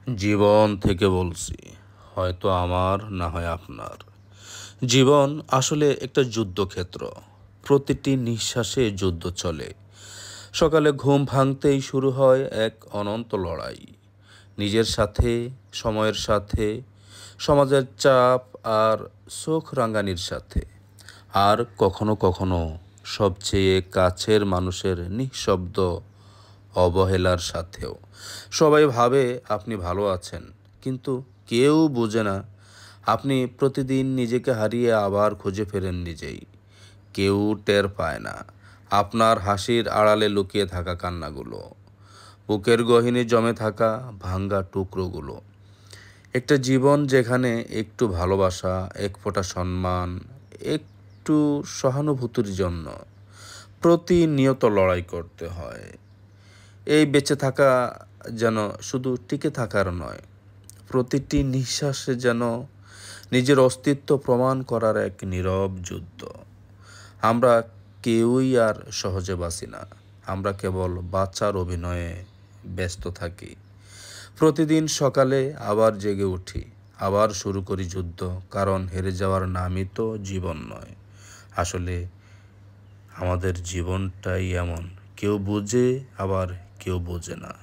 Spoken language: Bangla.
জীবন থেকে বলছি, হয়তো আমার না হয় আপনার। জীবন আসলে একটা যুদ্ধক্ষেত্র। প্রতিটি নিঃশ্বাসে যুদ্ধ চলে। সকালে ঘুম ভাঙতেই শুরু হয় এক অনন্ত লড়াই। নিজের সাথে, সময়ের সাথে, সমাজের চাপ আর চোখ রাঙানির সাথে। আর কখনো কখনো সবচেয়ে কাছের মানুষের নিঃশব্দ অবহেলার সাথেও। সবাই ভাবে আপনি ভালো আছেন, কিন্তু কেউ বোঝে না আপনি প্রতিদিন নিজেকে হারিয়ে আবার খুঁজে ফেরেন নিজেই। কেউ টের পায় না আপনার হাসির আড়ালে লুকিয়ে থাকা কান্নাগুলো, বুকের গহীনে জমে থাকা ভাঙ্গা টুকরোগুলো। একটা জীবন যেখানে একটু ভালোবাসা, এক ফোঁটা সম্মান, একটু সহানুভূতির জন্য প্রতিনিয়ত লড়াই করতে হয়। এই বেঁচে থাকা যেন শুধু টিকে থাকার নয়, প্রতিটি নিঃশ্বাসে যেন নিজের অস্তিত্ব প্রমাণ করার এক নীরব যুদ্ধ। আমরা কেউই আর সহজে বাঁচি না। আমরা কেবল বাঁচার অভিনয়ে ব্যস্ত থাকি। প্রতিদিন সকালে আবার জেগে উঠি, আবার শুরু করি যুদ্ধ, কারণ হেরে যাওয়ার নামই তো জীবন নয়। আসলে আমাদের জীবনটাই এমন, কেউ বোঝে আবার কেউ বোঝে না।